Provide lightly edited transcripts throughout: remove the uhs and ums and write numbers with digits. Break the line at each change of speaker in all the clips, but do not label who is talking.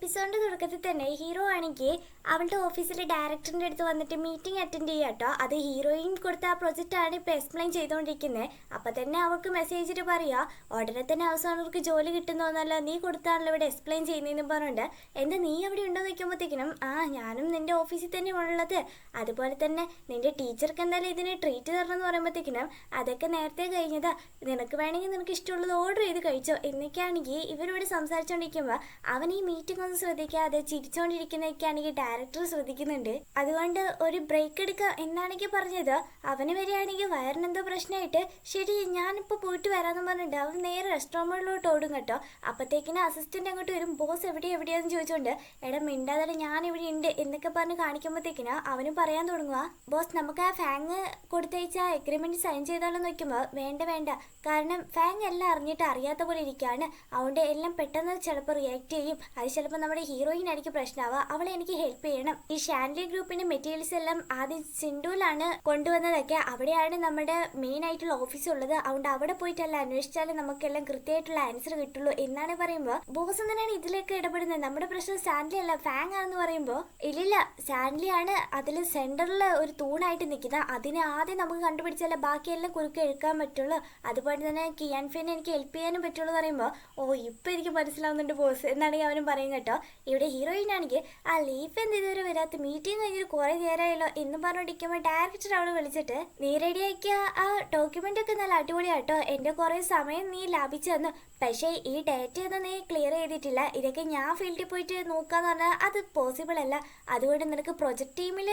എപ്പിസോഡിന്റെ തുടക്കത്തിൽ തന്നെ ഹീറോ ആണെങ്കിൽ അവളുടെ ഓഫീസിലെ ഡയറക്ടറിന്റെ അടുത്ത് വന്നിട്ട് മീറ്റിംഗ് അറ്റൻഡ് ചെയ്യാട്ടോ. അത് ഹീറോയിൻ കൊടുത്ത ആ പ്രൊജക്റ്റ് ആണ് ഇപ്പൊ എക്സ്പ്ലെയിൻ ചെയ്തുകൊണ്ടിരിക്കുന്നത്. അപ്പൊ തന്നെ അവൾക്ക് മെസ്സേജിട്ട് പറയാ, ഉടനെ തന്നെ അവസാനവർക്ക് ജോലി കിട്ടുന്നോന്നല്ല, നീ കൊടുത്താണല്ലോ ഇവിടെ എക്സ്പ്ലെയിൻ ചെയ്യുന്നതെന്ന് പറഞ്ഞിട്ട്. എന്താ നീ അവിടെ ഉണ്ടോ നിൽക്കുമ്പോഴത്തേക്കിനും, ഞാനും നിന്റെ ഓഫീസിൽ തന്നെ ഉള്ളത്, അതുപോലെ തന്നെ നിന്റെ ടീച്ചർക്ക് എന്തായാലും ഇതിന് ട്രീറ്റ് തരണം എന്ന് പറയുമ്പോഴത്തേക്കിനും അതൊക്കെ നേരത്തെ കഴിഞ്ഞതാ, നിനക്ക് വേണമെങ്കിൽ നിനക്ക് ഇഷ്ടമുള്ളത് ഓർഡർ ചെയ്ത് കഴിച്ചോ എന്നൊക്കെയാണെങ്കിൽ ഇവരിവിടെ സംസാരിച്ചുകൊണ്ടിരിക്കുമ്പോൾ അവൻ ഈ മീറ്റിംഗ് ഒന്നും ശ്രദ്ധിക്കാതെ ചിരിച്ചുകൊണ്ടിരിക്കുന്നതൊക്കെയാണെങ്കിൽ ഡയറക്ടർ ശ്രദ്ധിക്കുന്നുണ്ട്. അതുകൊണ്ട് ഒരു ബ്രേക്ക് എടുക്കുക എന്നാണെങ്കിൽ പറഞ്ഞത്. അവന് വരികയാണെങ്കിൽ വയറിനെന്തോ പ്രശ്നമായിട്ട്, ശരി ഞാനിപ്പോൾ പോയിട്ട് വരാമെന്ന് പറഞ്ഞിട്ട് അവൻ നേരെ റെസ്റ്റോറൻറ്റിലോട്ട് ഓടും കേട്ടോ. അപ്പോഴത്തേക്കിന് അസിസ്റ്റന്റ് അങ്ങോട്ട് വരും, ബോസ് എവിടെയാന്ന് ചോദിച്ചോണ്ട്. എടാ മിണ്ടാതെ ഞാൻ ഇവിടെ ഉണ്ട് എന്നൊക്കെ പറഞ്ഞ് കാണിക്കുമ്പോഴത്തേക്കിന് അവനും പറയാൻ തുടങ്ങുക, ബോസ് നമുക്ക് ആ ഫാങ് കൊടുത്തയച്ച എഗ്രിമെന്റ് സൈൻ ചെയ്താലോ നോക്കുമ്പോൾ വേണ്ട, കാരണം ഫാങ് എല്ലാം അറിഞ്ഞിട്ട് അറിയാത്ത പോലെ ഇരിക്കുകയാണ്, അതുകൊണ്ട് എല്ലാം പെട്ടെന്ന് ചിലപ്പോൾ റിയാക്ട് ചെയ്യും, അത് ചിലപ്പോൾ നമ്മുടെ ഹീറോയിൻ ആയിരിക്കും പ്രശ്നമാവുക, അവളെ എനിക്ക് ഹെൽപ്പ് ചെയ്യണം. ഈ ഷാൻലി ഗ്രൂപ്പിന്റെ മെറ്റീരിയൽസ് എല്ലാം ആദ്യം സിൻഡുവിലാണ് കൊണ്ടുവന്നതൊക്കെ, അവിടെയാണ് നമ്മുടെ മെയിൻ ആയിട്ടുള്ള ഓഫീസ് ഉള്ളത്, അതുകൊണ്ട് അവിടെ പോയിട്ടല്ല അന്വേഷിച്ചാലും നമുക്കെല്ലാം കൃത്യമായിട്ടുള്ള ആൻസർ കിട്ടുള്ളൂ എന്നാണ് പറയുമ്പോൾ, ബോസ് എന്തിനാണ് ഇതിലേക്ക് ഇടപെടുന്നത്, നമ്മുടെ പ്രശ്നം സാൻലി അല്ല ഫാങ് ആണെന്ന് പറയുമ്പോൾ, ഇല്ലില്ല സാൻലി ആണ് അതിൽ സെന്ററിൽ ഒരു തൂണായിട്ട് നിൽക്കുന്നത്, അതിനെ ആദ്യം നമുക്ക് കണ്ടുപിടിച്ചാലേ ബാക്കിയെല്ലാം കുറുക്കെ എടുക്കാൻ പറ്റുള്ളൂ, അതുപോലെ തന്നെ കിയാൻ ഫിനെ എനിക്ക് ഹെൽപ്പ് ചെയ്യാനും പറ്റുള്ളൂ പറയുമ്പോൾ, ഓ ഇപ്പൊ എനിക്ക് മനസ്സിലാവുന്നുണ്ട് ബോസ് എന്നാണെങ്കിൽ അവനും പറയും കേട്ടോ. ഇവിടെ ഹീറോയിൻ ആണെങ്കിൽ ആ ലീഫ് എന്ത് ഇതുവരെ വരാത്ത, മീറ്റിംഗ് കഴിഞ്ഞിട്ട് കുറെ നേരമായല്ലോ എന്ന് പറഞ്ഞോണ്ടിരിക്കുമ്പോൾ ഡയറക്ടർ അവളെ വിളിച്ചിട്ട്, നീ റെഡിയാക്കിയ ആ ഡോക്യുമെന്റ് ഒക്കെ നല്ല അടിപൊളിയാട്ടോ, എന്റെ കുറെ സമയം നീ ലാഭിച്ചു തന്നു, പക്ഷേ ഈ ഡേറ്റ ഒന്നും നീ ക്ലിയർ ചെയ്തിട്ടില്ല, ഇതൊക്കെ ഞാൻ ഫീൽഡിൽ പോയിട്ട് നോക്കാന്ന് പറഞ്ഞാൽ അത് പോസിബിൾ അല്ല, അതുകൊണ്ട് നിനക്ക് പ്രൊജക്ട് ടീമിൽ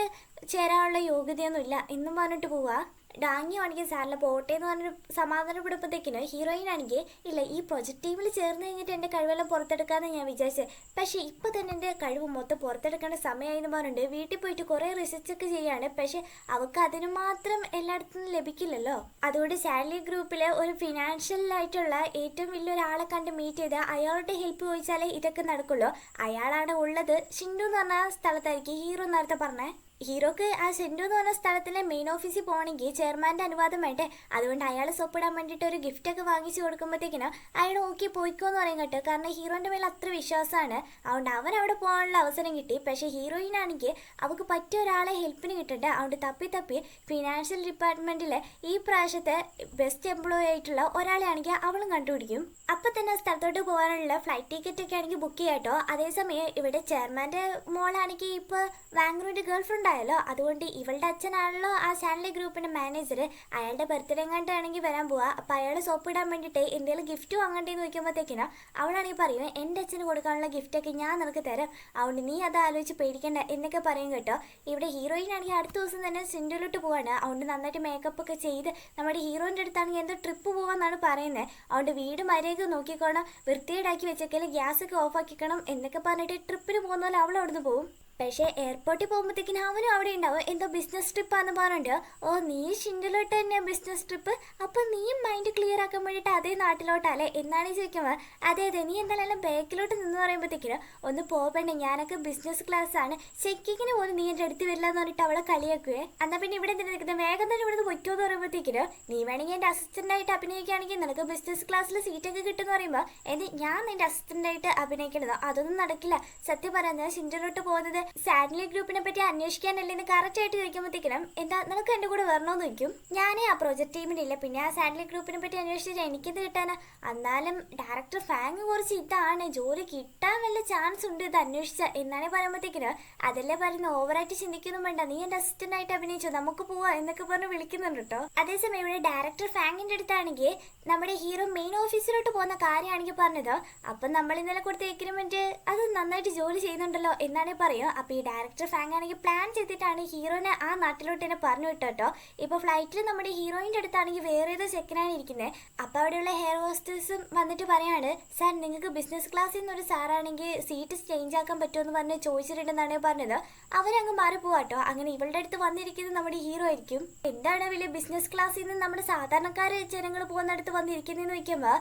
ചേരാനുള്ള യോഗ്യതയൊന്നും ഇല്ല എന്നും പറഞ്ഞിട്ട് പോവാ. ഡാങ്ങിയാണെങ്കിൽ സാറിന് പോട്ടെ എന്ന് പറഞ്ഞൊരു സമാധാനപ്പെടുമ്പോഴത്തേക്കിന് ഹീറോയിൻ ആണെങ്കിൽ, ഇല്ല ഈ പ്രൊജക്ട് ടീമിൽ ചേർന്ന് കഴിഞ്ഞിട്ട് എൻ്റെ കഴിവെല്ലാം പുറത്തെടുക്കാമെന്ന് ഞാൻ വിചാരിച്ചത്, പക്ഷേ ഇപ്പോൾ തന്നെ എൻ്റെ കഴിവ് മൊത്തം പുറത്തെടുക്കേണ്ട സമയമായി എന്ന് പറഞ്ഞിട്ട് വീട്ടിൽ പോയിട്ട് കുറേ റിസർച്ച് ഒക്കെ ചെയ്യാണ്, പക്ഷേ അവൾക്ക് അതിന് മാത്രം എല്ലായിടത്തും ലഭിക്കില്ലല്ലോ, അതുകൊണ്ട് സാലറി ഗ്രൂപ്പിലെ ഒരു ഫിനാൻഷ്യലായിട്ടുള്ള ഏറ്റവും വലിയൊരാളെ കണ്ട് മീറ്റ് ചെയ്ത് അയാളുടെ ഹെൽപ്പ് ചോദിച്ചാലേ ഇതൊക്കെ നടക്കുള്ളൂ, അയാളാണ് ഉള്ളത് ഷിൻഡു എന്ന് പറഞ്ഞ സ്ഥലത്തായിരിക്കും ഹീറോ നേരത്തെ പറഞ്ഞേ. ഹീറോക്ക് ആ സെൻഡു എന്ന് പറഞ്ഞ സ്ഥലത്തിലെ മെയിൻ ഓഫീസിൽ പോകണമെങ്കിൽ ചെയർമാൻ്റെ അനുവാദം വേണ്ടേ, അതുകൊണ്ട് അയാൾ സോപ്പിടാൻ വേണ്ടിയിട്ട് ഒരു ഗിഫ്റ്റ് ഒക്കെ വാങ്ങിച്ചു കൊടുക്കുമ്പോഴത്തേക്കിനും അയാൾ ഓക്കെ പോയിക്കോന്ന് പറയും കേട്ടോ, കാരണം ഹീറോൻ്റെ മേലെ അത്ര വിശ്വാസമാണ്, അതുകൊണ്ട് അവൻ അവിടെ പോകാനുള്ള അവസരം കിട്ടി. പക്ഷേ ഹീറോയിൻ ആണെങ്കിൽ അവൾക്ക് പറ്റിയ ഒരാളെ ഹെൽപ്പിന് കിട്ടണ്ട, അതുകൊണ്ട് തപ്പി ഫിനാൻഷ്യൽ ഡിപ്പാർട്ട്മെൻറ്റിലെ ഈ പ്രാവശ്യത്തെ ബെസ്റ്റ് എംപ്ലോയി ആയിട്ടുള്ള ഒരാളെ ആണെങ്കിൽ അവളും കണ്ടുപിടിക്കും. അപ്പം തന്നെ ആ സ്ഥലത്തോട്ട് പോകാനുള്ള ഫ്ലൈറ്റ് ടിക്കറ്റ് ഒക്കെ ആണെങ്കിൽ ബുക്ക് ചെയ്യാട്ടോ. അതേസമയം ഇവിടെ ചെയർമാൻ്റെ മോളാണെങ്കിൽ ഇപ്പോൾ ബാംഗ്ലൂരിൻ്റെ ഗേൾ ഫ്രണ്ട് ആയല്ലോ, അതുകൊണ്ട് ഇവളുടെ അച്ഛനാണല്ലോ ആ സാൻലി ഗ്രൂപ്പിന്റെ മാനേജർ, അയാളുടെ ബർത്ത്ഡേ കണ്ടാണെങ്കിൽ വരാൻ പോവാ, അപ്പൊ അയാൾ സോപ്പിടാൻ വേണ്ടിയിട്ട് എന്തെങ്കിലും ഗിഫ്റ്റ് വാങ്ങണ്ടേന്ന് നോക്കുമ്പോഴത്തേക്കിനാ അവളാണെങ്കിൽ പറയും, എൻ്റെ അച്ഛന് കൊടുക്കാനുള്ള ഗിഫ്റ്റൊക്കെ ഞാൻ നിനക്ക് തരാം, അതുകൊണ്ട് നീ അത് ആലോചിച്ച് പേടിക്കണ്ട എന്നൊക്കെ പറയും കേട്ടോ. ഇവിടെ ഹീറോയിൻ ആണെങ്കിൽ അടുത്ത ദിവസം തന്നെ സിൻഡുലോട്ട് പോവാണ്, അതുകൊണ്ട് നന്നായിട്ട് മേക്കപ്പ് ഒക്കെ ചെയ്ത് നമ്മുടെ ഹീറോയിൻ്റെ അടുത്താണെങ്കിൽ എന്തോ ട്രിപ്പ് പോവാന്നാണ് പറയുന്നത്, അതുകൊണ്ട് വീട് മര്യാദ നോക്കിക്കോണം, വൃത്തിയേടാക്കി വെച്ചേക്കല്, ഗ്യാസ് ഒക്കെ ഓഫ് ആക്കിക്കണം എന്നൊക്കെ പറഞ്ഞിട്ട് ട്രിപ്പിന് പോകുന്ന പോലെ അവൾ അവിടുന്ന് പോകും. പക്ഷേ എയർപോർട്ടിൽ പോകുമ്പോഴത്തേക്കിനും അവനും അവിടെ ഉണ്ടാവും, എന്തോ ബിസിനസ് ട്രിപ്പാന്ന് പറഞ്ഞിട്ട്, ഓ നീ ഷിൻഡിലോട്ട് തന്നെ ബിസിനസ് ട്രിപ്പ്, അപ്പം നീയും മൈൻഡ് ക്ലിയർ ആക്കാൻ വേണ്ടിയിട്ട് അതേ നാട്ടിലോട്ടല്ലേ എന്നാണ് ചോദിക്കുമ്പോൾ, അതെ നീ എന്തായാലും ബാക്കിലോട്ട് നിന്ന് പറയുമ്പോഴത്തേക്കിനും, ഒന്ന് പോകണ്ടേ ഞാനൊക്കെ ബിസിനസ് ക്ലാസ് ആണ്, ചെക്കിങ്ങിന് പോലും നീ എൻ്റെ അടുത്ത് വരില്ല എന്ന് പറഞ്ഞിട്ട് അവളെ കളിയാക്കുവേ, എന്നാൽ പിന്നെ ഇവിടെ എന്തിനാ നിൽക്കുന്നത്, വേഗം തന്നെ ഇവിടുന്ന് പൊയ്ക്കോ എന്ന് പറയുമ്പോഴത്തേക്കിനും, നീ വേണമെങ്കിൽ എൻ്റെ അസിസ്റ്റൻ്റായിട്ട് അഭിനയിക്കുകയാണെങ്കിൽ നിനക്ക് ബിസിനസ് ക്ലാസ്സിൽ സീറ്റൊക്കെ കിട്ടുമെന്ന് പറയുമ്പോൾ, ഞാൻ നിൻ്റെ അസിസ്റ്റൻ്റായിട്ട് അഭിനയിക്കണതോ, അതൊന്നും നടക്കില്ല, സത്യം പറയുന്നത് ഷിൻഡിലോട്ട് പോകുന്നത് സാൻലി ഗ്രൂപ്പിനെ പറ്റി അന്വേഷിക്കാനല്ലേ കറക്റ്റ് ആയിട്ട് ചോദിക്കുമ്പോഴത്തേക്കിനും, എന്താ നിനക്ക് എൻ്റെ കൂടെ വരണമെന്ന് ചോദിക്കും. ഞാനേ ആ പ്രൊജക്ട് ടീമിനില്ല, പിന്നെ ആ സാൻലി ഗ്രൂപ്പിനെ പറ്റി അന്വേഷിച്ചിട്ട് എനിക്കിത് കിട്ടാനാ, എന്നാലും ഡയറക്ടർ ഫാങ് കുറച്ച് ഇതാണ്, ജോലി കിട്ടാൻ വല്ല ചാൻസ് ഉണ്ട് ഇത് അന്വേഷിച്ച എന്നാണ് പറയുമ്പോഴത്തേക്കിനും, അതല്ലേ പറയുന്നത്, ഓവറായിട്ട് ചിന്തിക്കൊന്നും വേണ്ട, നീ എൻ്റെ അസിസ്റ്റന്റ് ആയിട്ട് അഭിനയിച്ചോ, നമുക്ക് പോവാ എന്നൊക്കെ പറഞ്ഞ് വിളിക്കുന്നുണ്ട് കേട്ടോ. അതേസമയം ഇവിടെ ഡയറക്ടർ ഫാങ്ങിന്റെ അടുത്താണെങ്കിൽ നമ്മുടെ ഹീറോ മെയിൻ ഓഫീസിലോട്ട് പോകുന്ന കാര്യമാണെങ്കിൽ പറഞ്ഞത്, അപ്പം നമ്മൾ ഇന്നലെ കൊടുത്ത എഗ്രിമെന്റ് അത് നന്നായിട്ട് ജോലി ചെയ്യുന്നുണ്ടല്ലോ എന്നാണ് പറയുക. അപ്പോൾ ഈ ഡയറക്ടർ ഫാങ് ആണെങ്കിൽ പ്ലാൻ ചെയ്തിട്ടാണ് ഹീറോനെ ആ നാട്ടിലോട്ട് തന്നെ പറഞ്ഞു വിട്ടോ. ഇപ്പോൾ ഫ്ലൈറ്റിൽ നമ്മുടെ ഹീറോയിൻ്റെ അടുത്താണെങ്കിൽ വേറെ ഏതോ ചെക്കനാണ് ഇരിക്കുന്നത്, അപ്പോൾ അവിടെയുള്ള ഹെയർ ഹോസ്റ്റേഴ്സും വന്നിട്ട് പറയാണ്, സാർ നിങ്ങൾക്ക് ബിസിനസ് ക്ലാസ്സിൽ നിന്നൊരു സാറാണെങ്കിൽ സീറ്റ് ചേഞ്ച് ആക്കാൻ പറ്റുമെന്ന് പറഞ്ഞ് ചോദിച്ചിട്ടുണ്ടെന്നാണ് പറഞ്ഞത്. അവരങ്ങ് മാറിപ്പോവാട്ടോ. അങ്ങനെ ഇവളുടെ അടുത്ത് വന്നിരിക്കുന്നത് നമ്മുടെ ഹീറോ ആയിരിക്കും. എന്താണ് വലിയ ബിസിനസ് ക്ലാസ്സിൽ നിന്ന് നമ്മുടെ സാധാരണക്കാർ ജനങ്ങൾ പോകുന്നിടത്ത് വന്നിരിക്കുന്നതെന്ന് വയ്ക്കുമ്പോൾ,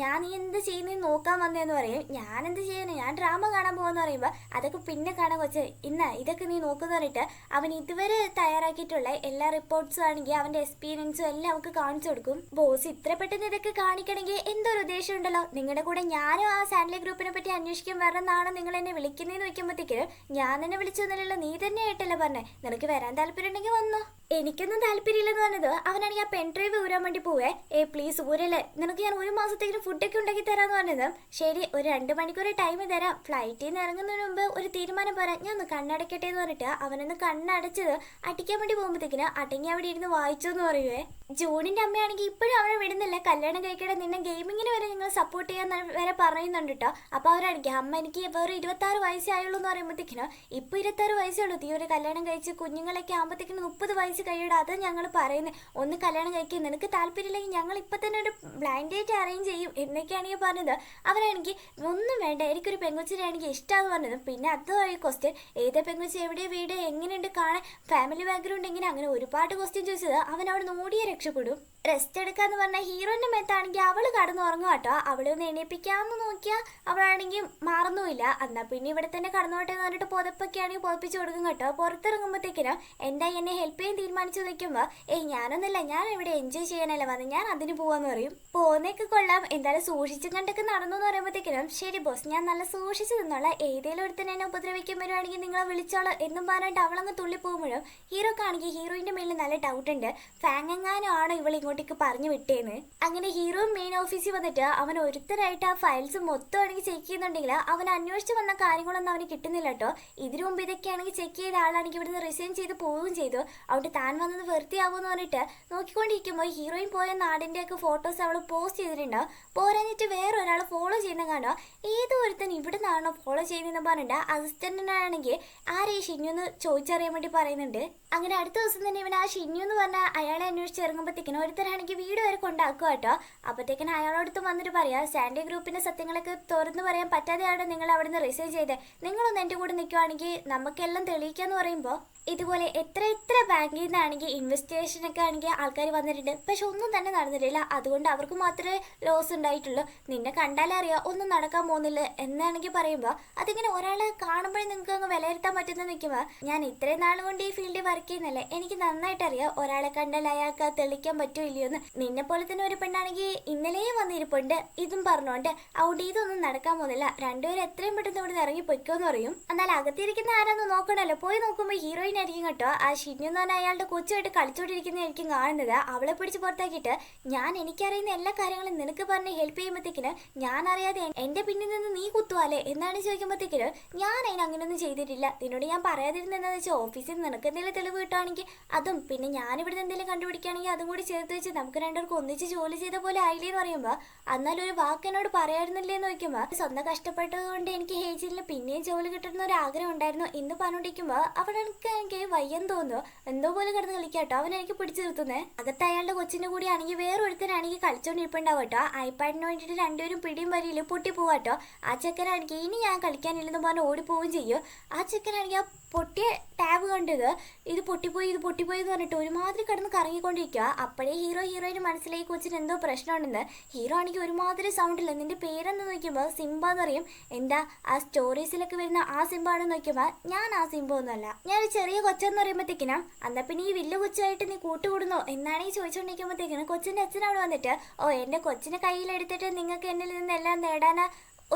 ഞാൻ നീ എന്ത് ചെയ്യുന്നതെന്ന് നോക്കാൻ വന്നതെന്ന് പറയും. ഞാൻ എന്ത് ചെയ്യാനും, ഞാൻ ഡ്രാമ കാണാൻ പോകാന്ന് പറയുമ്പോൾ അതൊക്കെ പിന്നെ കാണാൻ കൊച്ച്, ഇതൊക്കെ നീ നോക്കുന്ന പറഞ്ഞിട്ട് അവൻ ഇതുവരെ തയ്യാറാക്കിയിട്ടുള്ള എല്ലാ റിപ്പോർട്ട്സും ആണെങ്കിൽ അവന്റെ എക്സ്പീരിയൻസും എല്ലാം അവർക്ക് കാണിച്ചു കൊടുക്കും. ബോസ് ഇത്ര പെട്ടെന്ന് ഇതൊക്കെ കാണിക്കണമെങ്കിൽ എന്തൊരു ഉദ്ദേശം ഉണ്ടല്ലോ, നിങ്ങളുടെ കൂടെ ഞാനും ആ സാൻഡ്ലി ഗ്രൂപ്പിനെ പറ്റി അന്വേഷിക്കാൻ വരണമെന്നാണ് നിങ്ങൾ എന്നെ വിളിക്കുന്നതെന്ന് വെക്കുമ്പോഴത്തേക്കും ഞാൻ നിന്നെ വിളിച്ചൊന്നുമില്ലല്ലോ, നീ തന്നെ ആയിട്ടല്ലേ പറഞ്ഞേ, നിനക്ക് വരാൻ താല്പര്യം ഉണ്ടെങ്കിൽ വന്നോ. എനിക്കൊന്നും താല്പര്യമില്ലെന്ന് പറഞ്ഞത് അവനാണെങ്കിൽ ആ പെൻ ഡ്രൈവ് ഊരാൻ വേണ്ടി പോവേ. പ്ലീസ് ഊരല്ലേ, നിനക്ക് ഞാൻ 1 മാസത്തേക്ക് ഫുഡൊക്കെ ഉണ്ടാക്കി തരാന്ന് പറഞ്ഞത്. ശരി, ഒരു 2 മണിക്കൂർ ടൈം തരാം, ഫ്ലൈറ്റിൽ നിന്ന് ഇറങ്ങുന്നതിന് മുമ്പ് ഒരു തീരുമാനം പറയാം, ഞാൻ ഒന്ന് കണ്ണടക്കട്ടെ എന്ന് പറഞ്ഞിട്ട് അവനൊന്ന് കണ്ണടച്ചത് അടിക്കാൻ വേണ്ടി പോകുമ്പോഴത്തേക്കിന് അടങ്ങി അവിടെ ഇരുന്ന് വായിച്ചു എന്ന് പറയുവേ. ജൂണിന്റെ അമ്മയാണെങ്കിൽ ഇപ്പോഴും അവനെ വിടുന്നില്ല, കല്യാണം കഴിക്കട്ടെ, നിന്നെ ഗെയിമിങ്ങിന് വരെ നിങ്ങൾ സപ്പോർട്ട് ചെയ്യാൻ വരെ പറയുന്നുണ്ട് കേട്ടോ. അപ്പൊ അവരടിക്കുക, അമ്മ എനിക്ക് വേറെ 26 വയസ്സേ ആയുള്ളൂ എന്ന് പറയുമ്പോഴത്തേക്കിനോ ഇപ്പൊ 26 വയസ്സേ ഉള്ളൂ, തീ ഒരു കല്യാണം കഴിച്ച് കുഞ്ഞുങ്ങളൊക്കെ ആകുമ്പോഴത്തേക്കിന് 30 വയസ്സ് കഴിയുടെ. അത് ഞങ്ങൾ പറയുന്നത്, ഒന്ന് കല്യാണം കഴിക്കുക, നിനക്ക് താല്പര്യമില്ലെങ്കിൽ ഞങ്ങൾ ഇപ്പൊ തന്നെ ഒരു ബ്ലൈൻഡ് ഡേറ്റ് അറേഞ്ച് ചെയ്യും എന്നൊക്കെയാണെങ്കിൽ പറഞ്ഞത്. അവനാണെങ്കിൽ ഒന്നും വേണ്ട, എനിക്കൊരു പെങ്കൊച്ചിനാണെങ്കിൽ ഇഷ്ടമാണെന്ന് പറഞ്ഞത്. പിന്നെ അതുമായി ക്വസ്റ്റ്യൻ, ഏത് പെങ്കൊച്ചി, എവിടെ വീട്, എങ്ങനെയുണ്ട് കാണാൻ, ഫാമിലി ബാക്ക്ഗ്രൗണ്ട് എങ്ങനെ, അങ്ങനെ ഒരുപാട് ക്വസ്റ്റ്യൻ ചോദിച്ചത്. അവൻ അവിടെ നിന്ന് ഓടിയ രക്ഷപ്പെടും. റെസ്റ്റ് എടുക്കാന്ന് പറഞ്ഞാൽ ഹീറോന്റെ മേത്താണെങ്കിൽ അവള് കടന്നുറങ്ങും കേട്ടോ. അവളെ ഒന്ന് എണീപ്പിക്കാന്ന് നോക്കിയാൽ അവളാണെങ്കിൽ മാറുന്നുമില്ല. എന്നാ പിന്നെ ഇവിടെ തന്നെ കടന്നോട്ടെ എന്ന് പറഞ്ഞിട്ട് പുതപ്പൊക്കെ ആണെങ്കിൽ പുതപ്പിച്ചു കൊടുക്കും കേട്ടോ. പുറത്തിറങ്ങുമ്പോഴത്തേക്കിനും എന്താ എന്നെ ഹെൽപ്പ് ചെയ്യാൻ തീരുമാനിച്ചു നിൽക്കുമ്പോൾ ഞാനൊന്നുമില്ല, ഞാൻ ഇവിടെ എൻജോയ് ചെയ്യാനല്ല വന്നത്, ഞാൻ അതിന് പോവാന്ന് പറയും. പോകുന്നേക്ക് കൊള്ളാം, എന്തായാലും സൂക്ഷിച്ചും കണ്ടൊക്കെ നടന്നു എന്ന് പറയുമ്പോഴത്തേക്കിനും ശരി ബോസ്, ഞാൻ നല്ല സൂക്ഷിച്ചു നിന്നോളാം, ഏതെങ്കിലും ഒരുത്തന്നെ എന്നെ ഉപദ്രവിക്കാൻ വരുവാണെങ്കിൽ നിങ്ങളെ വിളിച്ചോളാം എന്നും പറഞ്ഞിട്ട് അവളങ്ങ് തുള്ളി പോകുമ്പോഴും ഹീറോക്കാണെങ്കിൽ ഹീറോയിന്റെ മേളിൽ നല്ല ഡൗട്ട് ഉണ്ട്, ഫാങ്ങെങ്ങാനും ആണോ ഇവൾ ഇങ്ങോട്ടേക്ക് പറഞ്ഞു വിട്ടേന്ന്. അങ്ങനെ ഹീറോ മെയിൻ ഓഫീസിൽ വന്നിട്ട് അവൻ ഒരുത്തരായിട്ട് ആ ഫയൽസ് മൊത്തം ആണെങ്കിൽ ചെക്ക് ചെയ്യുന്നുണ്ടെങ്കിൽ അവൻ അന്വേഷിച്ച് വന്ന കാര്യങ്ങളൊന്നും അവന് കിട്ടുന്നില്ല കേട്ടോ. ഇതിനു മുമ്പ് ഇതൊക്കെയാണെങ്കിൽ ചെക്ക് ചെയ്ത ആളാണെങ്കിൽ ഇവിടുന്ന് റിസൈൻ ചെയ്ത് പോവുകയും ചെയ്തു. അവിടെ താൻ വന്നത് വെറുതെയാവുമെന്ന് പറഞ്ഞിട്ട് നോക്കിക്കൊണ്ടിരിക്കുമ്പോൾ ഹീറോയിൻ പോയ നാടിൻ്റെയൊക്കെ ഫോട്ടോസ് അവൾ പോസ്റ്റ് ചെയ്തിട്ടുണ്ടാവും. പോരാഞ്ഞിട്ട് വേറൊരാൾ ഫോളോ ചെയ്യുന്ന കാണുക, ഏതോ ഒരുത്തൻ ഇവിടെ നിന്നാണോ ഫോളോ ചെയ്യുന്നതെന്ന് പറഞ്ഞിട്ട് അസിസ്റ്റന്റിനാണെങ്കിൽ ആരെ ഷിന്യു എന്ന് ചോദിച്ചറിയാൻ വേണ്ടി പറയുന്നുണ്ട്. അങ്ങനെ അടുത്ത ദിവസം തന്നെ ഇവൻ ആ ഷിന്യു എന്ന് പറഞ്ഞാൽ അയാളെ അന്വേഷിച്ച് ഇറങ്ങുമ്പോഴത്തേക്കിനും ഒരുത്തരാണെങ്കിൽ വീട് വരെ കൊണ്ടാക്കുക കേട്ടോ. അപ്പോഴത്തേക്കിനും അയാളോടത്ത് വന്നിട്ട് പറയാം, സാൻഡി ഗ്രൂപ്പിന്റെ സത്യങ്ങളൊക്കെ തുറന്നു പറയാൻ പറ്റാതെയാണ് നിങ്ങൾ അവിടെ നിന്ന് റിസൈൻ ചെയ്തത്, നിങ്ങളൊന്ന് എൻ്റെ കൂടെ നിൽക്കുവാണെങ്കിൽ നമുക്കെല്ലാം തെളിയിക്കാന്ന് പറയുമ്പോൾ ഇതുപോലെ എത്ര ബാങ്കിൽ നിന്നാണെങ്കിൽ ഇൻവെസ്റ്റിഗേഷനൊക്കെ ആണെങ്കിൽ ആൾക്കാർ വന്നിട്ടുണ്ട്, പക്ഷെ ഒന്നും തന്നെ നടന്നിട്ടില്ല, അതുകൊണ്ട് അവർക്ക് മാത്രമേ ലോസ് ഉണ്ടായിട്ടുള്ളൂ, നിന്നെ കണ്ടാലേ അറിയാം ഒന്നും നടക്കാൻ പോകുന്നില്ല എന്നാണെങ്കിൽ പറയുമ്പോൾ അതിങ്ങനെ ഒരാളെ കാണുമ്പോഴേ നിങ്ങൾക്ക് അങ്ങ് വിലയിരുത്താൻ പറ്റുന്ന നിൽക്കുമ്പോൾ ഞാൻ ഇത്രയും നാൾ കൊണ്ട് ഈ ഫീൽഡിൽ വർക്ക് ചെയ്യുന്നല്ലേ, എനിക്ക് നന്നായിട്ട് അറിയാം ഒരാളെ കണ്ടാൽ അയാൾക്ക് തെളിയിക്കാൻ പറ്റുമോ ഇല്ലയോ എന്ന്. നിന്നെ പോലെ തന്നെ ഒരു പെണ്ണാണെങ്കിൽ ഇന്നലെയും വന്നിരിപ്പുണ്ട് ഇതും പറഞ്ഞോണ്ട്, അതുകൊണ്ട് ഇതൊന്നും നടക്കാൻ പോകുന്നില്ല, രണ്ടുപേരും എത്രയും പെട്ടെന്ന് ഇവിടെ നിന്ന് ഇറങ്ങി പൊയ്ക്കോന്ന് പറയും. എന്നാൽ അകത്തിരിക്കുന്ന ആരാന്ന് നോക്കണല്ലോ, പോയി നോക്കുമ്പോൾ ഹീറോയിൻ ആയിരിക്കും കേട്ടോ. ആ ഷിന്യു എന്ന് പറഞ്ഞാൽ അയാളുടെ കൊച്ചുമായിട്ട് കളിച്ചോണ്ടിരിക്കുന്നതായിരിക്കും കാണുന്നത്. അവളെ പിടിച്ച് പുറത്താക്കിയിട്ട് ഞാൻ എനിക്കറിയുന്ന എല്ലാ കാര്യങ്ങളും നിനക്ക് പറഞ്ഞ് ഹെൽപ്പ് ചെയ്യുമ്പോഴത്തേക്കിന് ഞാൻ അറിയാതെ എന്റെ പിന്നിൽ നിന്ന് നീ കുത്തുവാലേ എന്നാണ് ചോദിക്കുമ്പോഴത്തേക്കിന് ഞാൻ അതിന് അങ്ങനെയൊന്നും ചെയ്തിട്ടില്ല, നിന്നോട് ഞാൻ പറയാതിരുന്ന എന്താണെന്ന് വെച്ചാൽ ഓഫീസിൽ നിനക്ക് എന്തെങ്കിലും തെളിവ് കിട്ടുകയാണെങ്കിൽ അതും, പിന്നെ ഞാനിവിടെ എന്തെങ്കിലും കണ്ടുപിടിക്കുകയാണെങ്കിൽ അതും കൂടി ചേർത്ത് വെച്ച് നമുക്ക് രണ്ടുപേർക്ക് ഒന്നിച്ച് ജോലി ചെയ്ത പോലെ ആയില്ലേ എന്ന് പറയുമ്പോൾ എന്നാലും ഒരു വാക്ക് എന്നോട് പറയായിരുന്നില്ലേ എന്ന് നോക്കുമ്പോൾ സ്വന്തം കഷ്ടപ്പെട്ടത് കൊണ്ട് എനിക്ക് ഹേജിൽ പിന്നെയും ജോലി കിട്ടുന്ന ഒരു ആഗ്രഹം ഉണ്ടായിരുന്നു എന്ന് പറഞ്ഞോണ്ടിരിക്കുമ്പോൾ അവിടെ എനിക്ക് വയ്യെന്ന് തോന്നുന്നു, എന്തോ പോലെ കിടന്ന് കളിക്കാട്ടോ. അവൻ എനിക്ക് പിടിച്ചു നിർത്തുന്നേ. അകത്ത് അയാളുടെ കൊച്ചിന്റെ കൂടി ആണെങ്കിൽ വേറൊരുത്തനാണെങ്കിൽ കളിച്ചോണ്ടിരിപ്പുണ്ടാവും കേട്ടോ. ഐപാഡിന് വേണ്ടിയിട്ട് രണ്ടുപേരും പിടിയും വരിയിലും പൊട്ടി പോവാട്ടോ. ആ ചെക്കനാണെങ്കിൽ ഇനി ഞാൻ കളിക്കാനില്ലെന്ന് പറഞ്ഞ് ഓടിപ്പോവുകയും ചെയ്യും. ആ ചെക്കനാണെങ്കിൽ ആ പൊട്ടിയ ടാബ് കണ്ടത് ഇത് പൊട്ടിപ്പോയി എന്ന് പറഞ്ഞിട്ട് ഒരുമാതിരി കിടന്ന് കറങ്ങിക്കൊണ്ടിരിക്കുക. അപ്പോഴേ ഹീറോയിന് മനസ്സിലായി കൊച്ചിന് എന്തോ പ്രശ്നമുണ്ടെന്ന്. ഹീറോ ആണെങ്കിൽ ഒരുമാതിരി സൗണ്ടില്ല, നിന്റെ പേരെന്ന് നോക്കുമ്പോൾ സിംബ എന്ന് പറയും. എന്താ ആ സ്റ്റോറീസിലൊക്കെ വരുന്ന ആ സിംബ ആണെന്ന് നോക്കുമ്പോൾ ഞാൻ ആ സിംബ ഒന്നുമല്ല, ഞാനൊരു ചെറിയ കൊച്ചെന്ന് പറയുമ്പോഴത്തേക്കിനാ എന്നാ പിന്നെ ഈ വലിയ കൊച്ചായിട്ട് നീ കൂട്ടുകൂടുന്നോ എന്നാണ് ഈ ചോദിച്ചുകൊണ്ടിരിക്കുമ്പോഴത്തേക്കിനും കൊച്ചിൻ്റെ അച്ഛനവിടെ വന്നിട്ട് എൻ്റെ കൊച്ചിനെ കയ്യിലെടുത്തിട്ട് നിങ്ങൾക്ക് എന്നിൽ നിന്ന് എല്ലാം നേടാനാ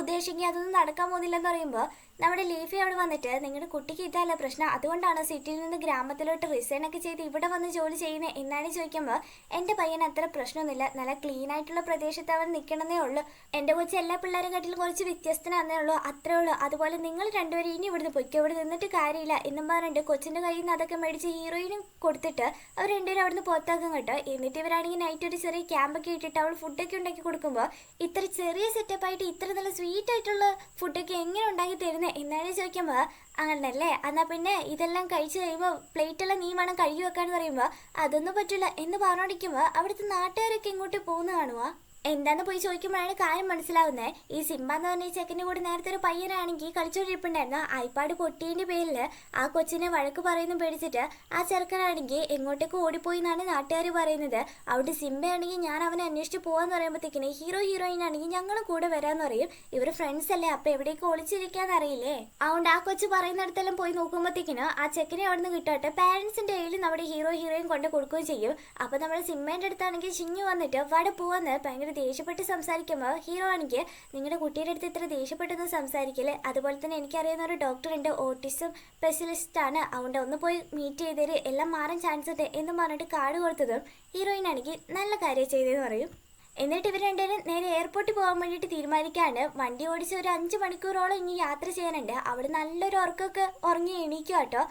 ഉദ്ദേശിക്കുക, അതൊന്നും നടക്കാൻ പോകുന്നില്ലെന്ന് പറയുമ്പോൾ നമ്മുടെ ലീഫി അവിടെ വന്നിട്ട് നിങ്ങളുടെ കുട്ടിക്ക് ഇതല്ല പ്രശ്നം, അതുകൊണ്ടാണ് സിറ്റിയിൽ നിന്ന് ഗ്രാമത്തിലോട്ട് റിസൈൻ ഒക്കെ ചെയ്ത് ഇവിടെ വന്ന് ജോലി ചെയ്യുന്നത് എന്നാണ് ചോദിക്കുമ്പോൾ എൻ്റെ പയ്യൻ അത്ര പ്രശ്നമൊന്നുമില്ല, നല്ല ക്ലീൻ ആയിട്ടുള്ള പ്രദേശത്ത് അവൻ നിൽക്കണമെന്നേ ഉള്ളൂ, എൻ്റെ കൊച്ച് എല്ലാ പിള്ളേരെ കാട്ടിലും കുറച്ച് വ്യത്യസ്തനാന്നേ ഉള്ളൂ, അത്രേ ഉള്ളൂ, അതുപോലെ നിങ്ങൾ രണ്ടുപേരും ഇനി ഇവിടുന്ന് പൊയ്ക്കോ, ഇവിടെ നിന്നിട്ട് കാര്യമില്ല എന്നും പറഞ്ഞിട്ട് കൊച്ചിൻ്റെ കയ്യിൽ നിന്ന് അതൊക്കെ മേടിച്ച് ഹീറോയിനും കൊടുത്തിട്ട് അവർ രണ്ടുപേരും അവിടുന്ന് പുറത്താക്കും കേട്ടോ. എന്നിട്ട് ഇവരാണെങ്കിൽ നൈറ്റ് ഒരു ചെറിയ ക്യാമ്പൊക്കെ ഇട്ടിട്ട് അവൾ ഫുഡൊക്കെ ഉണ്ടാക്കി കൊടുക്കുമ്പോൾ ഇത്ര ചെറിയ സെറ്റപ്പായിട്ട് ഇത്ര നല്ല സ്വീറ്റ് ആയിട്ടുള്ള ഫുഡൊക്കെ എങ്ങനെ ഉണ്ടാക്കി തരുന്നത് എന്നാണ് ചോദിക്കുമ്പോൾ അങ്ങനല്ലേ, എന്നാൽ പിന്നെ ഇതെല്ലാം കഴിച്ചു കഴിയുമ്പോൾ പ്ലേറ്റെല്ലാം നീ വേണം കഴുകി വെക്കാന്ന് പറയുമ്പോൾ അതൊന്നും പറ്റില്ല എന്ന് പറഞ്ഞോണ്ടിരിക്കുമ്പോൾ അവിടുത്തെ നാട്ടുകാരൊക്കെ ഇങ്ങോട്ട് പോകുന്ന കാണുക. എന്താന്ന് പോയി ചോദിക്കുമ്പോഴാണ് കാര്യം മനസ്സിലാവുന്നത്. ഈ സിംബ എന്ന് പറഞ്ഞ ചെക്കൻ്റെ കൂടെ നേരത്തെ ഒരു പയ്യനാണെങ്കിൽ കളിച്ചോണ്ടിരിപ്പുണ്ടായിരുന്നു. ഐപാഡ് പൊട്ടിയതിന്റെ പേരിൽ ആ കൊച്ചിനെ വഴക്ക് പറയുന്നു പേടിച്ചിട്ട് ആ ചെറുക്കനാണെങ്കിൽ എങ്ങോട്ടേക്ക് ഓടിപ്പോയി എന്നാണ് നാട്ടുകാർ പറയുന്നത്. അവിടെ സിംബയാണെങ്കിൽ ഞാൻ അവനെ അന്വേഷിച്ച് പോവാന്ന് പറയുമ്പോഴത്തേക്കിന് ഹീറോയിൻ ആണെങ്കിൽ ഞങ്ങളും കൂടെ വരാന്ന് പറയും. ഇവർ ഫ്രണ്ട്സ് അല്ലേ, അപ്പൊ എവിടേക്ക് ഒളിച്ചിരിക്കാന്ന് അറിയില്ലേ. അതുകൊണ്ട് ആ കൊച്ചു പറയുന്നിടത്തെല്ലാം പോയി നോക്കുമ്പോഴത്തേക്കിന് ആ ചെക്കനെ അവിടെ നിന്ന് കിട്ടട്ടെ പാരന്റ്സിന്റെ കയ്യിൽ നമ്മുടെ ഹീറോയിൻ കൊണ്ട് കൊടുക്കുകയും ചെയ്യും. അപ്പൊ നമ്മുടെ സിംബേന്റെ അടുത്താണെങ്കിൽ ചിഞ്ഞു വന്നിട്ട് വട പോവാന്ന് ഭയങ്കര ദേഷ്യപ്പെട്ട് സംസാരിക്കുമ്പോൾ ഹീറോ ആണെങ്കിൽ നിങ്ങളുടെ കുട്ടിയുടെ അടുത്ത് ഇത്ര ദേഷ്യപ്പെട്ടൊന്നും സംസാരിക്കല്, അതുപോലെ തന്നെ എനിക്കറിയുന്ന ഒരു ഡോക്ടർ ഉണ്ട്, ഓട്ടിസം സ്പെഷ്യലിസ്റ്റ് ആണ്, അതുകൊണ്ട് ഒന്ന് പോയി മീറ്റ് ചെയ്തേര്, എല്ലാം മാറാൻ ചാൻസ് ഉണ്ട് എന്ന് പറഞ്ഞിട്ട് കാർഡ് കൊടുത്തതും ഹീറോയിൻ ആണെങ്കിൽ നല്ല കാര്യം ചെയ്തതെന്ന് പറയും. എന്നിട്ട് ഇവർ രണ്ടുപേരും നേരെ എയർപോർട്ടിൽ പോകാൻ വേണ്ടിയിട്ട് തീരുമാനിക്കാണ്. വണ്ടി ഓടിച്ച് ഒരു 5 മണിക്കൂറോളം ഇനി യാത്ര ചെയ്യാനുണ്ട്. അവിടെ നല്ലൊരു ഉറക്കമൊക്കെ ഉറങ്ങി എണീക്കുക കേട്ടോ.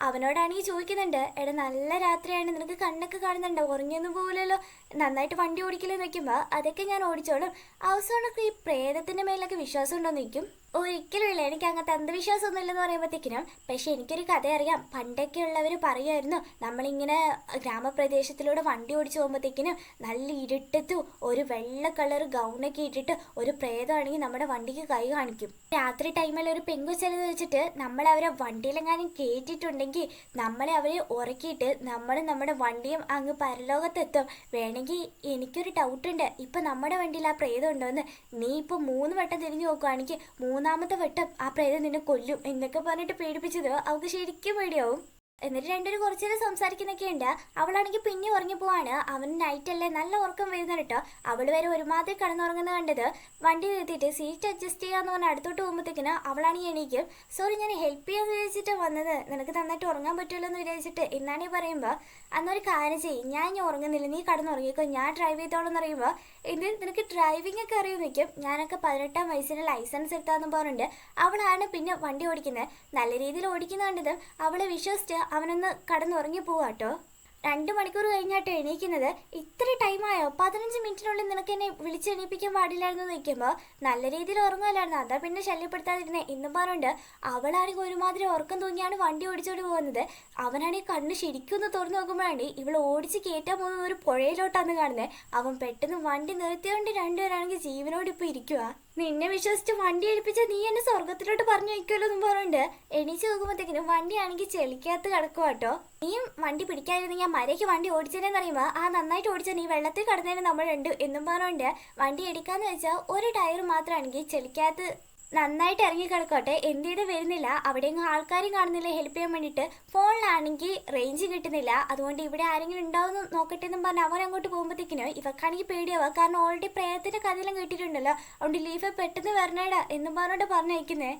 അവനോടാണെങ്കിൽ ചോദിക്കുന്നുണ്ട്, എടാ നല്ല രാത്രിയാണ്, നിനക്ക് കണ്ണൊക്കെ കാണുന്നുണ്ടോ, ഉറങ്ങിയൊന്നും പോകില്ലല്ലോ, നന്നായിട്ട് വണ്ടി ഓടിക്കലെന്ന് വെക്കുമ്പോൾ അതൊക്കെ ഞാൻ ഓടിച്ചോളും. അവസാനമൊക്കെ ഈ പ്രേതത്തിൻ്റെ മേലൊക്കെ വിശ്വാസം ഉണ്ടോന്ന് ചോദിക്കും. ഒരിക്കലും ഇല്ല, എനിക്ക് അങ്ങനത്തെ അന്ധവിശ്വാസമൊന്നും ഇല്ലെന്ന് പറയുമ്പോഴത്തേക്കിനും. പക്ഷെ എനിക്കൊരു കഥ അറിയാം. പണ്ടൊക്കെ ഉള്ളവർ പറയുമായിരുന്നു, നമ്മളിങ്ങനെ ഗ്രാമപ്രദേശത്തിലൂടെ വണ്ടി ഓടിച്ചു പോകുമ്പോഴത്തേക്കിനും നല്ല ഇരുട്ടത്തും ഒരു വെള്ള കളർ ഗൗണൊക്കെ ഇട്ടിട്ട് ഒരു പ്രേതമാണെങ്കിൽ നമ്മുടെ വണ്ടിക്ക് കൈ കാണിക്കും. രാത്രി ടൈമിൽ ഒരു പെങ്കൊച്ചെന്ന് വെച്ചിട്ട് നമ്മളവരെ വണ്ടിയിലെങ്ങാനും കയറ്റിയിട്ടുണ്ടെങ്കിൽ നമ്മളെ അവരെ ഉറക്കിയിട്ട് നമ്മുടെ വണ്ടിയും അങ്ങ് പരലോകത്തെത്തും. വേണമെങ്കിൽ എനിക്കൊരു ഡൗട്ടുണ്ട്, ഇപ്പം നമ്മുടെ വണ്ടിയിൽ ആ പ്രേതം ഉണ്ടോയെന്ന്. നീ ഇപ്പോൾ 3 വട്ടം തിരിഞ്ഞു നോക്കുകയാണെങ്കിൽ 3ാമത്തെ വട്ടം ആ പ്രേതം നിന്നെ കൊല്ലും എന്നൊക്കെ പറഞ്ഞിട്ട് പേടിപ്പിച്ചത് അവൾക്ക് ശരിക്കും പേടിയാവും. എന്നിട്ട് രണ്ടുപേരും കുറച്ചു നേരം സംസാരിക്കുന്നൊക്കെ ഉണ്ട്. അവളാണെങ്കിൽ പിന്നെ ഉറങ്ങി പോവാണ്. അവൻ നൈറ്റ് അല്ലേ, നല്ല ഉറക്കം വരുന്ന കേട്ടോ. അവൾ വരെ ഒരുമാതിരി കിടന്നുറങ്ങുന്നത് കണ്ടത് വണ്ടി നിർത്തിയിട്ട് സീറ്റ് അഡ്ജസ്റ്റ് ചെയ്യാന്ന് പറഞ്ഞാൽ അടുത്തോട്ട് പോകുമ്പോഴത്തേക്കിന് അവളാണെങ്കിൽ എണീക്കും. സോറി, ഞാൻ ഹെൽപ്പ് ചെയ്യാന്ന് വിചാരിച്ചിട്ട് വന്നത്, നിനക്ക് നന്നായിട്ട് ഉറങ്ങാൻ പറ്റുമല്ലോ എന്ന് വിചാരിച്ചിട്ട് എന്നാണ് ഈ പറയുമ്പോൾ, അന്നൊരു കാര്യം ചെയ്യും, ഞാൻ ഇനി ഉറങ്ങുന്നില്ല, നീ കടന്നുറങ്ങിക്കോ, ഞാൻ ഡ്രൈവ് ചെയ്തോളെന്ന് പറയുമ്പോൾ, ഇത് നിനക്ക് ഡ്രൈവിംഗ് ഒക്കെ അറിയുമെന്ന് നിൽക്കും. ഞാനൊക്കെ 18ാം വയസ്സിന് ലൈസൻസ് എടുത്താന്ന് പറഞ്ഞിട്ട് അവളാണ് പിന്നെ വണ്ടി ഓടിക്കുന്നത്. നല്ല രീതിയിൽ ഓടിക്കുന്ന കണ്ടത് അവളെ വിശ്വസിച്ച് അവനൊന്ന് കടന്നുറങ്ങി പോവാട്ടോ. 2 മണിക്കൂർ കഴിഞ്ഞാട്ടോ എണീക്കുന്നത്. ഇത്ര ടൈമായോ, 15 മിനിറ്റിനുള്ളിൽ നിനക്ക് എന്നെ വിളിച്ചെണീപ്പിക്കാൻ പാടില്ലായിരുന്നു നിൽക്കുമ്പോൾ നല്ല രീതിയിൽ ഉറങ്ങുമല്ലായിരുന്നു, അതാ പിന്നെ ശല്യപ്പെടുത്താതിരുന്നേ എന്നും പറഞ്ഞുകൊണ്ട് അവളാണെങ്കിൽ ഒരുമാതിരി ഉറക്കം തൂങ്ങിയാണ് വണ്ടി ഓടിച്ചോണ്ട് പോകുന്നത്. അവനാണെങ്കിൽ കണ്ണ് ശരിക്കും ഒന്ന് തുറന്നു നോക്കുമ്പോഴാണ് ഇവൾ ഓടിച്ച് കയറ്റാൻ പോകുന്നത് ഒരു പുഴയിലോട്ടാന്ന് കാണുന്നത്. അവൻ പെട്ടെന്ന് വണ്ടി നിർത്തിയോണ്ട് രണ്ടുപേരാണെങ്കിൽ ജീവനോട് ഇപ്പോൾ ഇരിക്കുക. നിന്നെ വിശ്വസിച്ച് വണ്ടി എടുപ്പിച്ച നീ എന്നെ സ്വർഗത്തിലോട്ട് പറഞ്ഞു വയ്ക്കുമല്ലോ എന്നും പറഞ്ഞുകൊണ്ട് എണീച്ച് നോക്കുമ്പോഴത്തേക്കിനും വണ്ടിയാണെങ്കിൽ ചെളിക്കകത്ത് കിടക്കുക കേട്ടോ. നീയും വണ്ടി പിടിക്കാതിരുന്ന ഞാൻ മരയ്ക്ക് വണ്ടി ഓടിച്ചേനെന്ന് പറയുമ്പോൾ ആ നന്നായിട്ട് ഓടിച്ചാൽ നീ വെള്ളത്തിൽ കടന്നേനെ നമ്മൾ രണ്ട് എന്നും പറഞ്ഞുകൊണ്ട് വണ്ടി എടുക്കാന്ന് വെച്ചാൽ ഒരു ടയർ മാത്രമാണെങ്കിൽ ചെളിക്കകത്ത് നന്നായിട്ട് ഇറങ്ങി കിടക്കോട്ടെ. എന്ത് ചെയ്ത് വരുന്നില്ല, അവിടെയെങ്കിലും ആൾക്കാരും കാണുന്നില്ല ഹെൽപ്പ് ചെയ്യാൻ വേണ്ടിയിട്ട്. ഫോണിലാണെങ്കിൽ റേഞ്ച് കിട്ടുന്നില്ല, അതുകൊണ്ട് ഇവിടെ ആരെങ്കിലും ഉണ്ടാവുമെന്ന് നോക്കട്ടെ എന്നും പറഞ്ഞ് അവൻ അങ്ങോട്ട് പോകുമ്പോഴത്തേക്കിനും ഇവക്കാണെങ്കിൽ പേടിയാവുക. കാരണം ഓൾറെഡി പ്രേതത്തിൻ്റെ കഥയെല്ലാം കേട്ടിട്ടുണ്ടല്ലോ, അതുകൊണ്ട് ലീഫ് പെട്ടെന്ന് വരണേടാ എന്നും പറഞ്ഞോണ്ട് പറഞ്ഞയക്കുന്നേ.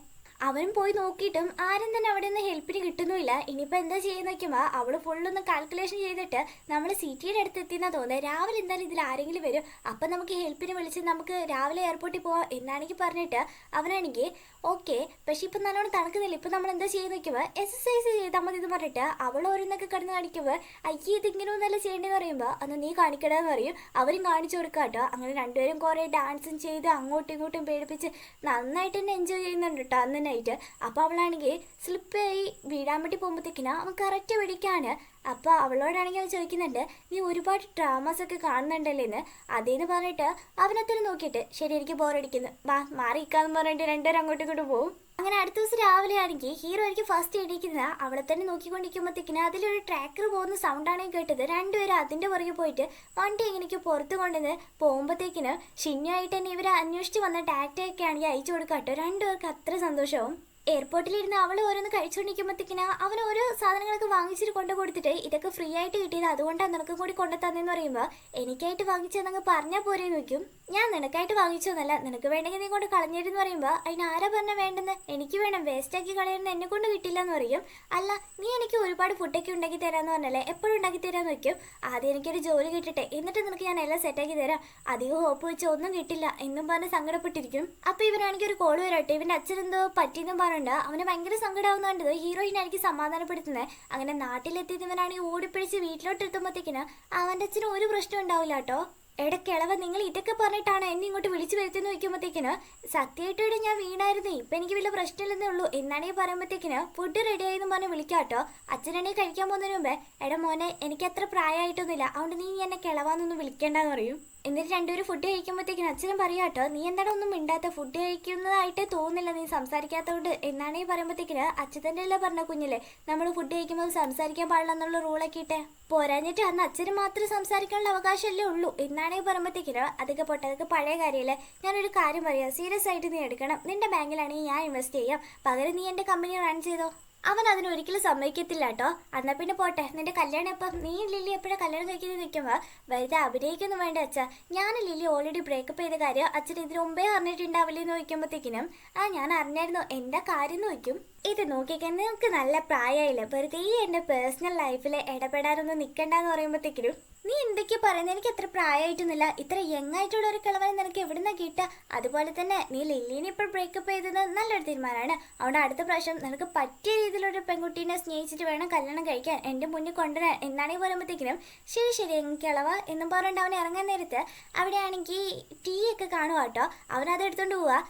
അവനും പോയി നോക്കിയിട്ടും ആരും തന്നെ അവിടെ നിന്ന് ഹെൽപ്പിന് കിട്ടുന്നുമില്ല. ഇനിയിപ്പോൾ എന്താ ചെയ്യുന്ന നോക്കുമ്പോൾ അവൾ ഫുള്ളൊന്ന് കാൽക്കുലേഷൻ ചെയ്തിട്ട് നമ്മൾ സിറ്റിയുടെ അടുത്ത് എത്തിയെന്നാണ് തോന്നുന്നത്. രാവിലെ എന്തായാലും ഇതിൽ ആരെങ്കിലും വരും, അപ്പം നമുക്ക് ഹെൽപ്പിന് വിളിച്ച് നമുക്ക് രാവിലെ എയർപോർട്ടിൽ പോവാം എന്നാണെങ്കിൽ പറഞ്ഞിട്ട് അവനാണെങ്കിൽ ഓക്കെ. പക്ഷെ ഇപ്പം നല്ലോണം തണുക്കുന്നില്ല, ഇപ്പം നമ്മൾ എന്താ ചെയ്യുന്ന നോക്കുമ്പോൾ എക്സസൈസ് ചെയ്താൽ മതി എന്ന് പറഞ്ഞിട്ട് അവൾ ഓരോന്നൊക്കെ കിടന്ന് കാണിക്കുമ്പോൾ അയ്യേ ഇതിങ്ങനെ ഒന്നല്ല ചെയ്യേണ്ടതെന്ന് പറയുമ്പോൾ അന്ന് നീ കാണിക്കണമെന്ന് പറയും. അവരും കാണിച്ചു കൊടുക്കുക കേട്ടോ. അങ്ങനെ രണ്ടുപേരും കുറേ ഡാൻസും ചെയ്ത് അങ്ങോട്ടും ഇങ്ങോട്ടും പേടിപ്പിച്ച് നന്നായിട്ട് തന്നെ എൻജോയ് ചെയ്യുന്നുണ്ട് കേട്ടോ അന്ന് നൈറ്റ്. അപ്പോൾ അവളാണെങ്കിൽ സ്ലിപ്പായി വീഴാൻ വേണ്ടി പോകുമ്പോഴത്തേക്കിനാ അവൻ കറക്റ്റ് പിടിക്കാണ്. അപ്പോൾ അവളോടാണെങ്കിൽ അവൻ ചോദിക്കുന്നുണ്ട്, നീ ഒരുപാട് ഡ്രാമാസ് ഒക്കെ കാണുന്നുണ്ടല്ലേ എന്ന്. അതേന്ന് പറഞ്ഞിട്ട് അവനത്തിന് നോക്കിയിട്ട് ശരി എനിക്ക് ബോറടിക്കുന്നു മാറിയിക്കാന്ന് പറഞ്ഞിട്ട് രണ്ടുപേരും അങ്ങോട്ടും ഇങ്ങോട്ടും പോകും. അങ്ങനെ അടുത്ത ദിവസം രാവിലെ ആണെങ്കിൽ ഹീറോ എനിക്ക് ഫസ്റ്റ് എണീക്കുന്നത് അവളെ തന്നെ നോക്കിക്കൊണ്ടിരിക്കുമ്പോഴത്തേക്കിന് അതിലൊരു ട്രാക്കർ പോകുന്ന സൗണ്ടാണെങ്കിൽ കേട്ടത്. രണ്ടുപേരും അതിൻ്റെ പുറകെ പോയിട്ട് വണ്ടി എങ്ങനെയൊക്കെ പുറത്ത് കൊണ്ടുവന്ന് പോകുമ്പോഴത്തേക്കിന് ഷിന്നുമായിട്ട് തന്നെ ഇവരെ അന്വേഷിച്ച് വന്ന ടാറ്റയൊക്കെ ആണെങ്കിൽ അയച്ചു കൊടുക്കാട്ടോ. രണ്ടുപേർക്ക് അത്ര സന്തോഷവും. എയർപോർട്ടിലിരുന്ന് അവൾ ഓരോന്ന് കഴിച്ചുകൊണ്ടിരിക്കുമ്പോഴത്തേക്കിന് അവൻ ഓരോ സാധനങ്ങളൊക്കെ വാങ്ങിച്ചിട്ട് കൊണ്ടു കൊടുത്തിട്ട് ഇതൊക്കെ ഫ്രീ ആയിട്ട് കിട്ടിയത് അതുകൊണ്ടാണ് നിനക്കും കൂടി കൊണ്ടു തന്നെന്ന് പറയുമ്പോൾ എനിക്കായിട്ട് വാങ്ങിച്ചതെന്നങ്ങ് പറഞ്ഞാൽ പോരെ നോക്കും. ഞാൻ നിനക്കായിട്ട് വാങ്ങിച്ചോന്നല്ല, നിനക്ക് വേണമെങ്കിൽ നീ കൊണ്ട് കളഞ്ഞിരുന്ന് പറയുമ്പോൾ അതിന് ആരാ പറഞ്ഞാൽ വേണ്ടെന്ന്, എനിക്ക് വേണം, വേസ്റ്റാക്കി കളയുന്ന എന്നെ കൊണ്ട് കിട്ടില്ല എന്ന് പറയും. അല്ല നീ എനിക്ക് ഒരുപാട് ഫുഡൊക്കെ ഉണ്ടാക്കി തരാമെന്ന് പറഞ്ഞല്ലേ, എപ്പോഴും ഉണ്ടാക്കി തരാമെന്ന് വയ്ക്കും. ആദ്യം എനിക്കൊരു ജോലി കിട്ടട്ടെ എന്നിട്ട് നിനക്ക് ഞാൻ എല്ലാം സെറ്റാക്കി തരാം, അധികം ഹോപ്പ് വെച്ച് ഒന്നും കിട്ടില്ല എന്നും പറഞ്ഞ് സങ്കടപ്പെട്ടിരിക്കും. അപ്പോൾ ഇവനാണെങ്കിൽ ഒരു കോൾ വരട്ടെ, ഇവൻ്റെ അച്ഛനെന്തോ പറ്റിയെന്നും പറഞ്ഞുണ്ട്. അവന് ഭയങ്കര സങ്കടമാവുന്ന കണ്ടത് ഹീറോയിനായിരിക്കും സമാധാനപ്പെടുത്തുന്നത്. അങ്ങനെ നാട്ടിലെത്തിയത് ഇവനാണെങ്കിൽ ഓടിപ്പിടിച്ച് വീട്ടിലോട്ട് എത്തുമ്പോഴത്തേക്കിന് അവൻ്റെ അച്ഛന് ഒരു പ്രശ്നം ഉണ്ടാവില്ല കേട്ടോ. ഇടയ്ക്കിളവ നിങ്ങൾ ഇതൊക്കെ പറഞ്ഞിട്ടാണ് എന്നെ ഇങ്ങോട്ട് വിളിച്ചു വരുത്തുന്ന വയ്ക്കുമ്പോഴത്തേക്കിന് സത്യമായിട്ട് ഞാൻ വീണായിരുന്നു, ഇപ്പം എനിക്ക് വലിയ പ്രശ്നമില്ലെന്നേ ഉള്ളൂ എന്നാണെങ്കിൽ പറയുമ്പോഴത്തേക്കിന് ഫുഡ് റെഡി ആയെന്ന് പറഞ്ഞ് വിളിക്കാം കേട്ടോ. അച്ഛനാണെങ്കിൽ കഴിക്കാൻ പോകുന്നതിന് മുമ്പേ എടാ മോനെ എനിക്ക് അത്ര പ്രായമായിട്ടൊന്നുമില്ല, അതുകൊണ്ട് നീ എന്നെ കിളവാന്നൊന്നും വിളിക്കേണ്ടെന്ന് പറയും. എന്നിട്ട് രണ്ടുപേരും ഫുഡ് കഴിക്കുമ്പോഴത്തേക്കിനും അച്ഛനും പറയാട്ടോ, നീ എന്താണ് ഒന്നും മിണ്ടാത്ത, ഫുഡ് കഴിക്കുന്നതായിട്ട് തോന്നില്ല നീ സംസാരിക്കാത്തതുകൊണ്ട് എന്നാണ് ഈ പറയുമ്പോഴത്തേക്കിന് അച്ഛൻ തന്നെയല്ലേ പറഞ്ഞ കുഞ്ഞില്ലേ നമ്മൾ ഫുഡ് കഴിക്കുമ്പോൾ സംസാരിക്കാൻ പാടില്ല എന്നുള്ള റൂളൊക്കെ ഇട്ടെ. പോരാഞ്ഞിട്ട് അന്ന് അച്ഛന് മാത്രം സംസാരിക്കാനുള്ള അവകാശമല്ലേ ഉള്ളൂ എന്നാണ് ഈ പറയുമ്പോഴത്തേക്കിന് അതൊക്കെ പോട്ടെ, അതൊക്കെ പഴയ കാര്യമല്ലേ. ഞാനൊരു കാര്യം പറയാം, സീരിയസ് ആയിട്ട് നീ എടുക്കണം. നിന്റെ ബാങ്കിലാണെങ്കിൽ ഞാൻ ഇൻവെസ്റ്റ് ചെയ്യാം, പകരം നീ എൻ്റെ കമ്പനി റൺ ചെയ്തോ. അവൻ അതിനൊരിക്കലും സമ്മതിക്കത്തില്ല കേട്ടോ. എന്നാൽ പിന്നെ പോട്ടെ, നിന്റെ കല്യാണം എപ്പം, നീ ലില്ലി എപ്പോഴാണ് കല്യാണം കഴിക്കുന്നത് നിൽക്കുമ്പോൾ വെറുതെ അഭിനയിക്കൊന്നും വേണ്ട അച്ഛാ. ഞാൻ ലില്ലി ഓൾറെഡി ബ്രേക്കപ്പ് ചെയ്ത കാര്യം അച്ഛൻ ഇതിനു മുമ്പേ അറിഞ്ഞിട്ടുണ്ടാവില്ലേ എന്ന് ചോദിക്കുമ്പോഴത്തേക്കിനും ഞാൻ അറിഞ്ഞായിരുന്നു, എൻ്റെ കാര്യം എന്ന് ചോദിക്കും. ഇത് നോക്കിക്കാൻ നിങ്ങൾക്ക് നല്ല പ്രായമായില്ല, വെറുതെ എൻ്റെ പേഴ്സണൽ ലൈഫിൽ ഇടപെടാനൊന്നും നിൽക്കണ്ടെന്ന് പറയുമ്പോഴത്തേക്കിനും നീ എന്തൊക്കെയാ പറയുന്നത്, എനിക്ക് അത്ര പ്രായമായിട്ടൊന്നുമില്ല, ഇത്ര യങ് ആയിട്ടുള്ള ഒരു കിളവനെ നിനക്ക് എവിടുന്നാ കിട്ടുക. അതുപോലെ തന്നെ നീ ലില്ലിനെ ഇപ്പോൾ ബ്രേക്കപ്പ് ചെയ്തത് നല്ലൊരു തീരുമാനമാണ്. അവിടെ അടുത്ത പ്രാവശ്യം നിനക്ക് പറ്റിയ രീതിയിലൊരു പെൺകുട്ടീനെ സ്നേഹിച്ചിട്ട് വേണം കല്യാണം കഴിക്കാൻ, എൻ്റെ മുന്നിൽ കൊണ്ടുവരാൻ എന്നാണ് പറയുമ്പോഴത്തേക്കിനും ശരി ശരി കിളവ എന്നും പറഞ്ഞിട്ട് അവൻ ഇറങ്ങാൻ നേരത്ത് അവിടെയാണെങ്കിൽ ടീ ഒക്കെ കാണുക കേട്ടോ. അവനത് എടുത്തോണ്ട് പോവാ.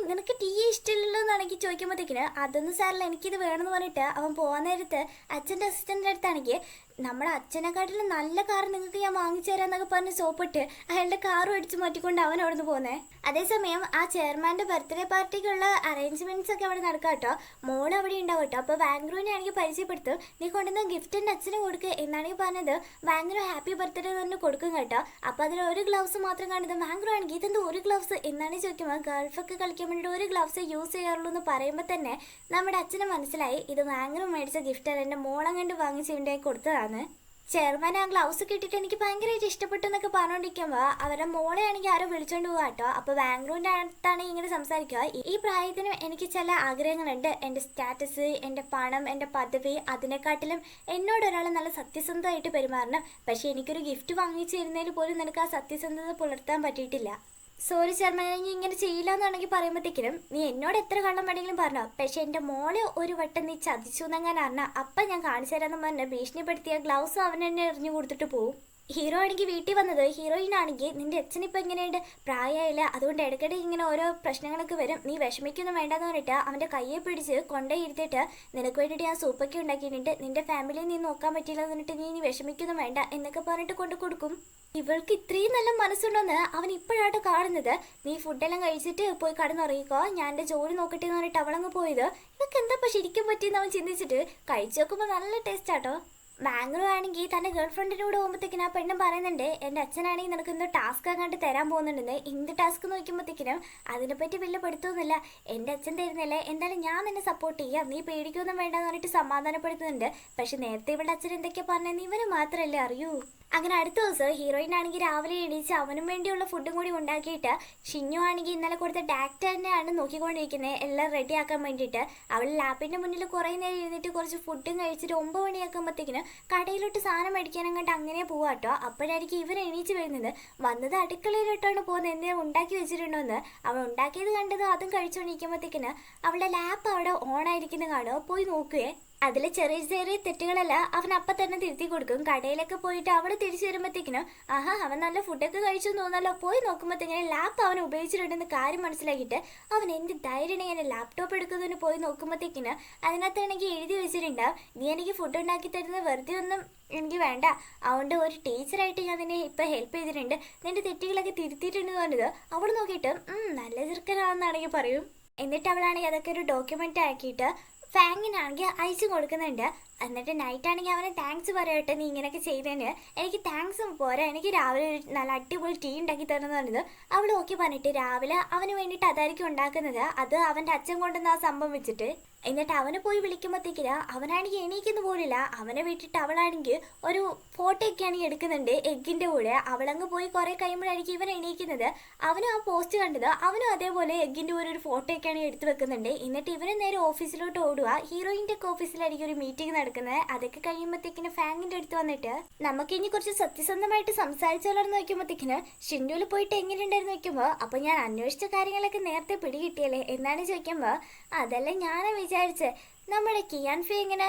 നിനക്ക് ടീ ഇഷ്ടമില്ലല്ലോ എന്നാണെങ്കിൽ ചോദിക്കുമ്പോഴത്തേക്കിന് അതൊന്നും സാറില്ല, എനിക്കിത് വേണമെന്ന് പറഞ്ഞിട്ട് അവൻ പോകാൻ നേരത്ത് അച്ഛൻ്റെ അസിസ്റ്റൻ്റിൻ്റെ അടുത്താണെങ്കിൽ നമ്മുടെ അച്ഛനെക്കാട്ടിലും നല്ല കാർ നിങ്ങൾക്ക് ഞാൻ വാങ്ങിച്ചു തരാമെന്നൊക്കെ പറഞ്ഞ് സോപ്പിട്ട് അയാളുടെ കാറും അടിച്ച് മാറ്റിക്കൊണ്ട് അവൻ അവിടെ നിന്ന് പോകുന്നത്. അതേസമയം ആ ചെയർമാൻ്റെ ബർത്ത്ഡേ പാർട്ടിക്കുള്ള അറേഞ്ച്മെൻറ്റ്സ് ഒക്കെ അവിടെ നടക്കാം കേട്ടോ. മോൾ അവിടെ ഉണ്ടാവും കേട്ടോ. അപ്പോൾ വാങ്ക്രൂവിനെ ആണെങ്കിൽ പരിചയപ്പെടുത്തും, നീ കൊണ്ടുവന്ന ഗിഫ്റ്റ് എൻ്റെ അച്ഛന് കൊടുക്കുക എന്നാണെങ്കിൽ പറഞ്ഞത്. വാങ്ക്രൂ ഹാപ്പി ബർത്ത്ഡേ തന്നെ കൊടുക്കും കേട്ടോ. അപ്പോൾ അതിൽ ഒരു ഗ്ലൗസ് മാത്രം കാണുന്നത്. വാങ്ക്രൂ ആണെങ്കിൽ ഇതെന്ത് ഒരു ഗ്ലൗസ് എന്നാണ് ചോദിക്കുമ്പോൾ ഗൾഫൊക്കെ കളിക്കാൻ വേണ്ടിയിട്ട് ഒരു ഗ്ലൗസ് യൂസ് ചെയ്യാറുള്ളൂ എന്ന് പറയുമ്പോൾ തന്നെ നമ്മുടെ അച്ഛന് മനസ്സിലായി ഇത് വാങ്ക്രൂ മേടിച്ച ഗിഫ്റ്റാണ്, എൻ്റെ മോളങ്ങണ്ട് വാങ്ങിച്ച് ഇവൻ്റെ കൊടുത്തതാണ്. ചെയർമാൻ ആ ഗ്ലൗസ് കിട്ടിയിട്ട് എനിക്ക് ഭയങ്കരമായിട്ട് ഇഷ്ടപ്പെട്ടു എന്നൊക്കെ പറഞ്ഞുകൊണ്ടിരിക്കുമ്പോൾ അവരുടെ മോളെ ആണെങ്കിൽ ആരോ വിളിച്ചോണ്ട് പോവാ കേട്ടോ. അപ്പോൾ ബാംഗ്ലൂരിൻ്റെ അടുത്താണ് ഇങ്ങനെ സംസാരിക്കുക. ഈ പ്രായത്തിനും എനിക്ക് ചില ആഗ്രഹങ്ങളുണ്ട്, എൻ്റെ സ്റ്റാറ്റസ്, എൻ്റെ പണം, എൻ്റെ പദവി, അതിനെക്കാട്ടിലും എന്നോട് ഒരാൾ നല്ല സത്യസന്ധമായിട്ട് പെരുമാറണം. പക്ഷേ എനിക്കൊരു ഗിഫ്റ്റ് വാങ്ങിച്ചു തരുന്നതിൽ പോലും നിനക്ക് ആ സത്യസന്ധത പുലർത്താൻ പറ്റിയിട്ടില്ല. സോറി ചെയർമാൻ, നീ ഇങ്ങനെ ചെയ്യില്ല എന്നാണെങ്കിൽ പറയുമ്പോഴത്തേക്കിനും നീ എന്നോട് എത്ര കള്ളം വേണമെങ്കിലും പറഞ്ഞോ, പക്ഷെ എൻ്റെ മോളെ ഒരു വട്ടം നീ ചതിച്ചു എന്നങ്ങനെ അറിഞ്ഞാൽ അപ്പം ഞാൻ കാണിച്ചു തരാമെന്ന് പറഞ്ഞ് ഭീഷണിപ്പെടുത്തിയ ഗ്ലൗസ് അവൻ എന്നെ എറിഞ്ഞു കൊടുത്തിട്ട് പോവും. ഹീറോ ആണെങ്കിൽ വീട്ടിൽ വന്നത്, ഹീറോയിൻ ആണെങ്കിൽ നിന്റെ അച്ഛനിപ്പോൾ എങ്ങനെയുണ്ട്, പ്രായമായില്ല, അതുകൊണ്ട് ഇടയ്ക്കിടെ ഇങ്ങനെ ഓരോ പ്രശ്നങ്ങളൊക്കെ വരും, നീ വിഷമിക്കൊന്നും വേണ്ടെന്ന് പറഞ്ഞിട്ട് അവൻ്റെ കയ്യെ പിടിച്ച് കൊണ്ടേ ഇരുത്തിയിട്ട് നിനക്ക് വേണ്ടിയിട്ട് ഞാൻ സൂപ്പൊക്കെ ഉണ്ടാക്കിയിട്ടുണ്ട്, നിന്റെ ഫാമിലിയെ നീ നോക്കാൻ പറ്റില്ല എന്ന് പറഞ്ഞിട്ട് നീ വിഷമിക്കൊന്നും വേണ്ട എന്നൊക്കെ പറഞ്ഞിട്ട് കൊണ്ടു കൊടുക്കും. ഇവൾക്ക് ഇത്രയും നല്ല മനസ്സുണ്ടെന്ന് അവൻ ഇപ്പോഴായിട്ട് കാണുന്നത്. നീ ഫുഡെല്ലാം കഴിച്ചിട്ട് പോയി കടന്നുറങ്ങിക്കോ, ഞാൻ എൻ്റെ ജോലി നോക്കട്ടെ എന്ന് പറഞ്ഞിട്ട് അവളങ്ങ് പോയത്. ഇതൊക്കെ എന്താ ശരിക്കും പറ്റിയെന്ന് അവൻ ചിന്തിച്ചിട്ട് കഴിച്ചു നോക്കുമ്പോൾ നല്ല ടേസ്റ്റ് ആട്ടോ. ബാംഗ്ലൂർ ആണെങ്കിൽ തൻ്റെ ഗേൾ ഫ്രണ്ടിൻ്റെ കൂടെ പോകുമ്പോഴത്തേക്കിനും ആ പെണ്ണും പറയുന്നുണ്ട്, എൻ്റെ അച്ഛനാണെങ്കിൽ നിനക്ക് എന്തോ ടാസ്ക് അങ്ങോട്ട് തരാൻ പോകുന്നുണ്ടെന്ന്. എന്ത് ടാസ്ക് നോക്കുമ്പോഴത്തേക്കിനും അതിനെപ്പറ്റി വലിയ പഠിത്തമൊന്നുമില്ല, എൻ്റെ അച്ഛൻ തരുന്നില്ലേ, എന്തായാലും ഞാൻ നിന്നെ സപ്പോർട്ട് ചെയ്യാം, നീ പേടിക്കൊന്നും വേണ്ടെന്ന് പറഞ്ഞിട്ട് സമാധാനപ്പെടുത്തുന്നുണ്ട്. പക്ഷെ നേരത്തെ ഇവളുടെ അച്ഛൻ എന്തൊക്കെയാ പറഞ്ഞതെന്ന് ഇവന് മാത്രമല്ലേ അറിയൂ. അങ്ങനെ അടുത്ത ദിവസം ഹീറോയിൻ ആണെങ്കിൽ രാവിലെ എണീച്ച് അവനും വേണ്ടിയുള്ള ഫുഡും കൂടി ഉണ്ടാക്കിയിട്ട് ഷിഞ്ഞു ആണെങ്കിൽ ഇന്നലെ കൊടുത്ത ഡാക്ടർ തന്നെയാണ് നോക്കിക്കൊണ്ടിരിക്കുന്നത് എല്ലാം റെഡിയാക്കാൻ വേണ്ടിയിട്ട്. അവൾ ലാപ്പിൻ്റെ മുന്നിൽ കുറേ നേരം ഇരുന്നിട്ട് കുറച്ച് ഫുഡും കഴിച്ചിട്ട് 9 മണിയാക്കുമ്പോഴത്തേക്കിന് കടയിലോട്ട് സാധനം മേടിക്കാനും കണ്ട് അങ്ങനെ പോവാട്ടോ. അപ്പോഴായിരിക്കും ഇവർ എണീച്ച് വരുന്നത്. വന്നത് അടുക്കളയിലോട്ടാണ് പോകുന്നത്, എന്തെങ്കിലും ഉണ്ടാക്കി വെച്ചിട്ടുണ്ടോ എന്ന്. അവൾ ഉണ്ടാക്കിയത് കണ്ടത് അതും കഴിച്ചുകൊണ്ടിരിക്കുമ്പോഴത്തേക്കിന് അവളുടെ ലാപ്പ് അവിടെ ഓണായിരിക്കുന്നത് കാണുക. പോയി നോക്കുകയെ അതിൽ ചെറിയ ചെറിയ തെറ്റുകളെല്ലാം അവൻ അപ്പം തന്നെ തിരുത്തി കൊടുക്കും. കടയിലൊക്കെ പോയിട്ട് അവിടെ തിരിച്ചു വരുമ്പോഴത്തേക്കിനും അവൻ നല്ല ഫുഡൊക്കെ കഴിച്ചു തോന്നല്ലോ. പോയി നോക്കുമ്പോഴത്തേക്കിനും ലാപ്പ് അവൻ ഉപയോഗിച്ചിട്ടുണ്ടെന്ന് കാര്യം മനസ്സിലാക്കിയിട്ട് അവൻ എന്ത് ധൈര്യം ഇങ്ങനെ ലാപ്ടോപ്പ് എടുക്കുന്നതിന് പോയി നോക്കുമ്പോഴത്തേക്കിന് അതിനകത്താണെങ്കിൽ എഴുതി വെച്ചിട്ടുണ്ടാവും, നീ എനിക്ക് ഫുഡ് ഉണ്ടാക്കി തരുന്നത് വെറുതെ ഒന്നും എനിക്ക് വേണ്ട, അതുകൊണ്ട് ഒരു ടീച്ചറായിട്ട് ഞാൻ നിന്നെ ഇപ്പം ഹെൽപ്പ് ചെയ്തിട്ടുണ്ട്, നിന്റെ തെറ്റുകളൊക്കെ തിരുത്തിയിട്ടുണ്ടെന്ന് പറഞ്ഞത്. അവൾ നോക്കിയിട്ട് നല്ല ചെറുക്കനാണെന്നാണെങ്കിൽ പറയും. എന്നിട്ട് അവളാണെങ്കിൽ അതൊക്കെ ഒരു ഡോക്യുമെൻ്റ് ആക്കിയിട്ട് ഫാങ്ങിനാണെങ്കിൽ അയച്ചു കൊടുക്കുന്നുണ്ട്. എന്നിട്ട് നൈറ്റ് ആണെങ്കിൽ അവനെ താങ്ക്സ് പറയട്ടെ, നീ ഇങ്ങനെയൊക്കെ ചെയ്തതിന് എനിക്ക് താങ്ക്സും പോരാ, എനിക്ക് രാവിലെ ഒരു നല്ല അടിപൊളി ടീ ഉണ്ടാക്കി തരണമെന്ന് പറഞ്ഞത്. അവൾ ഓക്കെ പറഞ്ഞിട്ട് രാവിലെ അവന് വേണ്ടിയിട്ട് അതായിരിക്കും ഉണ്ടാക്കുന്നത്. അത് അവൻ്റെ അച്ഛൻ കൊണ്ടുവന്ന് ആ സംഭവം വെച്ചിട്ട് എന്നിട്ട് അവനെ പോയി വിളിക്കുമ്പോഴത്തേക്കില്ല അവനാണെങ്കിൽ എണീക്കുന്ന പോലില്ല. അവനെ വിട്ടിട്ട് അവളാണെങ്കിൽ ഒരു ഫോട്ടോയൊക്കെ ആണെങ്കിൽ എടുക്കുന്നുണ്ട് എഗ്ഗിൻ്റെ കൂടെ. അവളങ്ങ് പോയി കുറേ കഴിയുമ്പോഴായിരിക്കും ഇവൻ എണീക്കുന്നത്. അവനും ആ പോസ്റ്റ് കണ്ടത്, അവനും അതേപോലെ എഗ്ഗിൻ്റെ കൂടെ ഒരു ഫോട്ടോയൊക്കെയാണ് എടുത്ത് വെക്കുന്നുണ്ട്. എന്നിട്ട് ഇവന് നേരെ ഓഫീസിലോട്ട് ഓടുക. ഹീറോയിൻ്റെ ഒക്കെ ഓഫീസിലായിരിക്കും ഒരു മീറ്റിംഗ് നടക്കുന്നത്. അതൊക്കെ കഴിയുമ്പോഴത്തേക്കിന് ഫാങ്ങിൻ്റെ അടുത്ത് വന്നിട്ട് നമുക്ക് ഇനി കുറച്ച് സത്യസന്ധമായിട്ട് സംസാരിച്ചോളാന്ന് നോക്കുമ്പോഴത്തേക്കിന് ഷിൻഡുവിൽ പോയിട്ട് എങ്ങനെയുണ്ടായിരുന്നു നോക്കുമ്പോൾ അപ്പോൾ ഞാൻ അന്വേഷിച്ച കാര്യങ്ങളൊക്കെ നേരത്തെ പിടികിട്ടിയല്ലേ എന്നാണ് ചോദിക്കുമ്പോൾ അതല്ല ഞാനാ വിചാരിച്ചത് നമ്മുടെ കിയാൻഫി ഇങ്ങനെ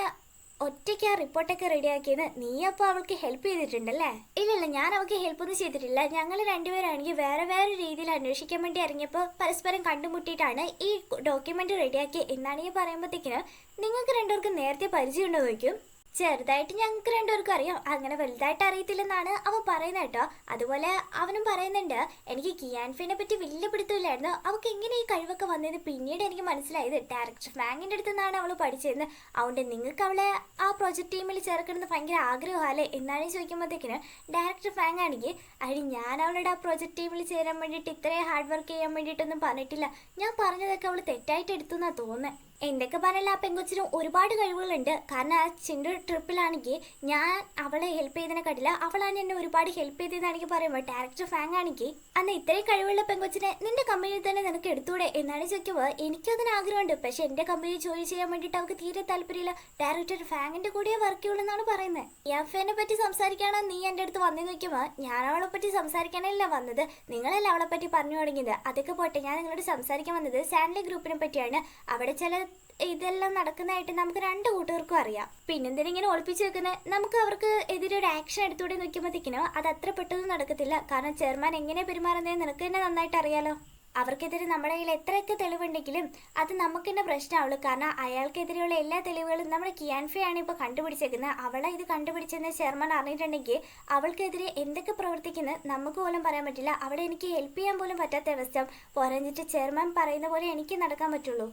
ഒറ്റയ്ക്ക് ആ റിപ്പോർട്ടൊക്കെ റെഡിയാക്കിയത് നീ അപ്പോൾ അവൾക്ക് ഹെൽപ്പ് ചെയ്തിട്ടുണ്ടല്ലേ? ഇല്ലല്ല, ഞാൻ അവൾക്ക് ഹെൽപ്പൊന്നും ചെയ്തിട്ടില്ല. ഞങ്ങൾ രണ്ടുപേരാണെങ്കിൽ വേറെ വേറെ രീതിയിൽ അന്വേഷിക്കാൻ വേണ്ടി ഇറങ്ങിയപ്പോൾ പരസ്പരം കണ്ടുമുട്ടിയിട്ടാണ് ഈ ഡോക്യുമെൻ്റ് റെഡിയാക്കി എന്നാണ് ഈ പറയുമ്പോഴത്തേക്കിന് നിങ്ങൾക്ക് രണ്ടുപേർക്കും നേരത്തെ പരിചയമുണ്ടോ നോക്കും. ചെറുതായിട്ട് ഞങ്ങൾക്ക് രണ്ടുപേർക്കും അറിയാം, അങ്ങനെ വലുതായിട്ട് അറിയത്തില്ലെന്നാണ് അവൻ പറയുന്നത് കേട്ടോ. അതുപോലെ അവനും പറയുന്നുണ്ട്, എനിക്ക് കിയാൻഫിനെ പറ്റി വലിയ പിടുത്തമില്ലായിരുന്നു, അവൾക്ക് എങ്ങനെ ഈ കഴിവൊക്കെ വന്നതെന്ന് പിന്നീട് എനിക്ക് മനസ്സിലായത് ഡയറക്ടർ ഫാങ്ങിൻ്റെ അടുത്ത് നിന്നാണ് അവൾ പഠിച്ചതെന്ന്. അതുകൊണ്ട് നിങ്ങൾക്ക് അവളെ ആ പ്രൊജക്ട് ടീമിൽ ചേർക്കുന്നത് ഭയങ്കര ആഗ്രഹമല്ലേ എന്നാണ് ചോദിക്കുമ്പോഴത്തേക്കിന് ഡയറക്ടർ ഫാങ് ആണെങ്കിൽ, അതിന് ഞാൻ അവളുടെ ആ പ്രൊജക്ട് ടീമിൽ ചേരാൻ വേണ്ടിയിട്ട് ഇത്രയും ഹാർഡ് വർക്ക് ചെയ്യാൻ വേണ്ടിയിട്ടൊന്നും പറഞ്ഞിട്ടില്ല, ഞാൻ പറഞ്ഞതൊക്കെ അവൾ തെറ്റായിട്ട് എടുത്തു എന്നാണ് തോന്നുന്നത്. എന്തൊക്കെ പറഞ്ഞാൽ ആ പെങ്കൊച്ചിന് ഒരുപാട് കഴിവുകളുണ്ട്. കാരണം ആ ചിൻ്റെ ട്രിപ്പിലാണെങ്കിൽ ഞാൻ അവളെ ഹെൽപ്പ് ചെയ്തതിനെക്കാട്ടില്ല അവളാണ് എന്നെ ഒരുപാട് ഹെൽപ്പ് ചെയ്തതെന്നാണെങ്കിൽ പറയുമ്പോൾ ഡയറക്ടർ ഫാങ് ആണെങ്കിൽ, അന്ന് ഇത്രയും കഴിവുള്ള പെങ്കൊച്ചിനെ നിന്റെ കമ്പനിയിൽ തന്നെ നിനക്ക് എടുത്തൂടെ എന്നാണ് ചോദിക്കുമ്പോൾ എനിക്കതിന് ആഗ്രഹമുണ്ട്, പക്ഷെ എൻ്റെ കമ്പനിയിൽ ജോലി ചെയ്യാൻ വേണ്ടിയിട്ട് അവൾക്ക് തീരെ താല്പര്യമില്ല, ഡയറക്ടർ ഫാങ്ങിൻ്റെ കൂടെ വർക്ക് ചെയ്യുള്ളൂ എന്നാണ് പറയുന്നത്. യാഫേനെ പറ്റി സംസാരിക്കാണോ നീ എൻ്റെ അടുത്ത് വന്നു നോക്കുമ്പോൾ ഞാൻ അവളെ പറ്റി സംസാരിക്കാനല്ല വന്നത്, നിങ്ങളല്ല അവളെ പറ്റി പറഞ്ഞു തുടങ്ങിയത്. അതൊക്കെ പോട്ടെ, ഞാൻ നിങ്ങളോട് സംസാരിക്കാൻ വന്നത് സാൻഡ്ലി ഗ്രൂപ്പിനെ പറ്റിയാണ്. അവിടെ ചില ഇതെല്ലാം നടക്കുന്നതായിട്ട് നമുക്ക് രണ്ട് കൂട്ടുകാർക്കും അറിയാം. പിന്നെന്തിനാ ഇങ്ങനെ ഒളിപ്പിച്ച് വെക്കുന്നത്? നമുക്ക് അവർക്ക് എതിരെ ഒരു ആക്ഷൻ എടുത്തുകൂടെ നിൽക്കുമ്പോഴത്തേക്കിനോ അത് അത്ര പെട്ടെന്ന് നടക്കത്തില്ല. കാരണം ചെയർമാൻ എങ്ങനെ പെരുമാറുന്നത് നിനക്ക് തന്നെ നന്നായിട്ട് അറിയാലോ. അവർക്കെതിരെ നമ്മുടെ കയ്യിൽ എത്രയൊക്കെ തെളിവുണ്ടെങ്കിലും അത് നമുക്ക് തന്നെ പ്രശ്നമാവുള്ളൂ. കാരണം അയാൾക്കെതിരെയുള്ള എല്ലാ തെളിവുകളും നമ്മുടെ കിയാൻഫയാണ് ഇപ്പോൾ കണ്ടുപിടിച്ചേക്കുന്നത്. അവളെ ഇത് കണ്ടുപിടിച്ചെന്ന് ചെയർമാൻ അറിഞ്ഞിട്ടുണ്ടെങ്കിൽ അവൾക്കെതിരെ എന്തൊക്കെ പ്രവർത്തിക്കുന്നത് നമുക്ക് പോലും പറയാൻ പറ്റില്ല. അവിടെ എനിക്ക് ഹെൽപ്പ് ചെയ്യാൻ പോലും പറ്റാത്ത അവസ്ഥ. പോരാഞ്ഞിട്ട് ചെയർമാൻ പറയുന്ന പോലെ എനിക്ക് നടക്കാൻ പറ്റുള്ളൂ.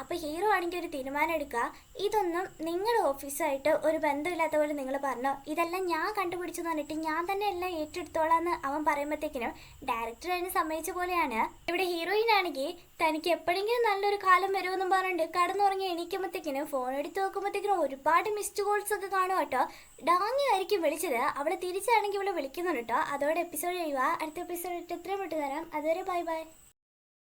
അപ്പോൾ ഹീറോ ആണെങ്കിൽ ഒരു തീരുമാനം എടുക്കുക, ഇതൊന്നും നിങ്ങളുടെ ഓഫീസായിട്ട് ഒരു ബന്ധമില്ലാത്ത പോലെ നിങ്ങൾ പറഞ്ഞോ, ഇതെല്ലാം ഞാൻ കണ്ടുപിടിച്ചെന്ന് പറഞ്ഞിട്ട് ഞാൻ തന്നെ എല്ലാം ഏറ്റെടുത്തോളാന്ന് അവൻ പറയുമ്പോഴത്തേക്കിനും ഡയറക്ടർ അതിന് സമ്മതിച്ച പോലെയാണ്. ഇവിടെ ഹീറോയിൻ ആണെങ്കിൽ തനിക്ക് എപ്പോഴെങ്കിലും നല്ലൊരു കാലം വരുമെന്നും പറഞ്ഞിട്ട് കടന്നുറങ്ങി എണീക്കുമ്പോഴത്തേക്കിനും ഫോൺ എടുത്ത് നോക്കുമ്പോഴത്തേക്കിനും ഒരുപാട് മിസ്ഡ് കോൾസ് ഒക്കെ കാണും കേട്ടോ. ഡാങ്ങി ആയിരിക്കും വിളിച്ചത്, അവളെ തിരിച്ചാണെങ്കിൽ ഇവിടെ വിളിക്കുന്നുണ്ട് കേട്ടോ. അതോടെ എപ്പിസോഡ് കഴിയുക. അടുത്ത എപ്പിസോഡ് ഇട്ട് എത്രയും വിട്ടു തരാം. അതുവരെ ബൈ ബൈ.